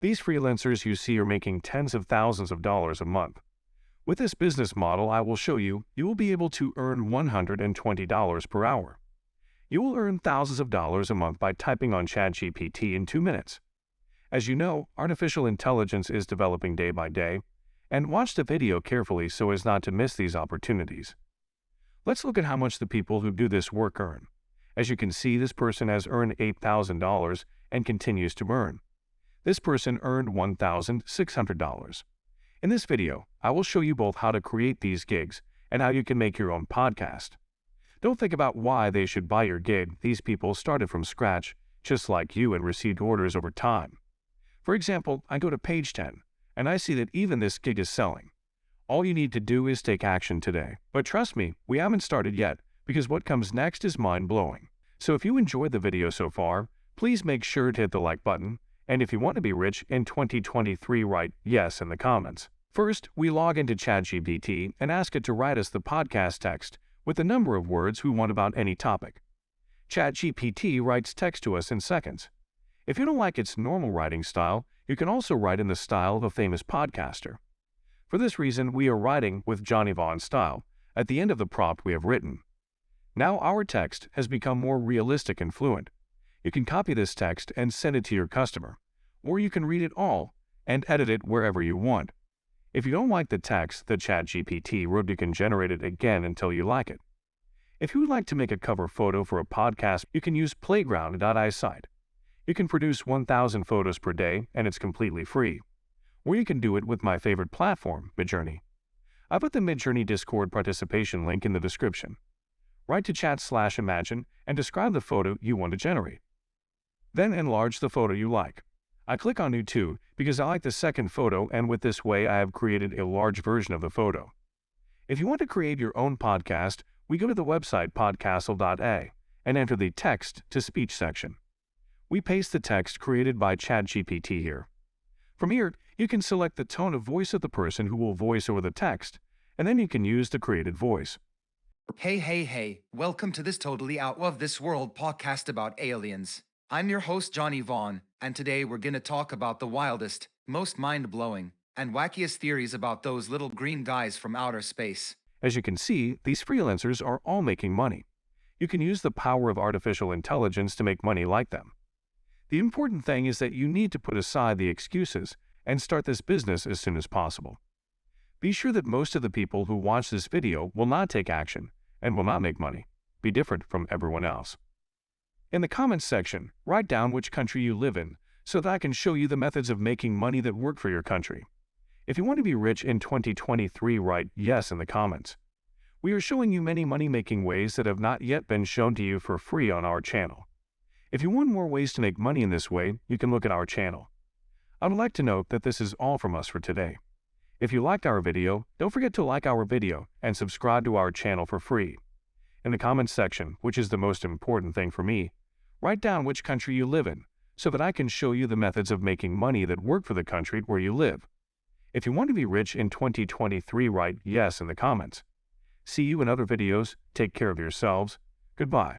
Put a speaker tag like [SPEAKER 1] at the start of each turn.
[SPEAKER 1] These freelancers you see are making tens of thousands of dollars a month. With this business model I will show you, you will be able to earn $120 per hour. You will earn thousands of dollars a month by typing on ChatGPT in 2 minutes. As you know, artificial intelligence is developing day by day, and watch the video carefully so as not to miss these opportunities. Let's look at how much the people who do this work earn. As you can see, this person has earned $8,000 and continues to earn. This person earned $1,600. In this video, I will show you both how to create these gigs and how you can make your own podcast. Don't think about why they should buy your gig. These people started from scratch, just like you, and received orders over time. For example, I go to page 10, and I see that even this gig is selling. All you need to do is take action today. But trust me, we haven't started yet, because what comes next is mind-blowing. So if you enjoyed the video so far, please make sure to hit the like button. And if you want to be rich in 2023, write yes in the comments. First, we log into ChatGPT and ask it to write us the podcast text with the number of words we want about any topic. ChatGPT writes text to us in seconds. If you don't like its normal writing style, you can also write in the style of a famous podcaster. For this reason, we are writing with Johnny Vaughn style at the end of the prompt we have written. Now our text has become more realistic and fluent. You can copy this text and send it to your customer, or you can read it all and edit it wherever you want. If you don't like the text that ChatGPT wrote, you can generate it again until you like it. If you would like to make a cover photo for a podcast, you can use playground.ai site. You can produce 1,000 photos per day, and it's completely free. Or you can do it with my favorite platform, Midjourney. I put the Midjourney Discord participation link in the description. Write to chat/imagine and describe the photo you want to generate. Then enlarge the photo you like. I click on New 2 because I like the second photo, and with this way I have created a large version of the photo. If you want to create your own podcast, we go to the website podcastle.ai and enter the text-to-speech section. We paste the text created by ChatGPT here. From here, you can select the tone of voice of the person who will voice over the text, and then you can use the created voice.
[SPEAKER 2] Hey, welcome to this totally out of this world podcast about aliens. I'm your host Johnny Vaughn, and today we're gonna talk about the wildest, most mind-blowing, and wackiest theories about those little green guys from outer space.
[SPEAKER 1] As you can see, these freelancers are all making money. You can use the power of artificial intelligence to make money like them. The important thing is that you need to put aside the excuses and start this business as soon as possible. Be sure that most of the people who watch this video will not take action and will not make money. Be different from everyone else. In the comments section, write down which country you live in so that I can show you the methods of making money that work for your country. If you want to be rich in 2023, write yes in the comments. We are showing you many money-making ways that have not yet been shown to you for free on our channel. If you want more ways to make money in this way, you can look at our channel. I would like to note that this is all from us for today. If you liked our video, don't forget to like our video and subscribe to our channel for free. In the comments section, which is the most important thing for me, write down which country you live in so that I can show you the methods of making money that work for the country where you live. If you want to be rich in 2023, write yes in the comments. See you in other videos. Take care of yourselves. Goodbye.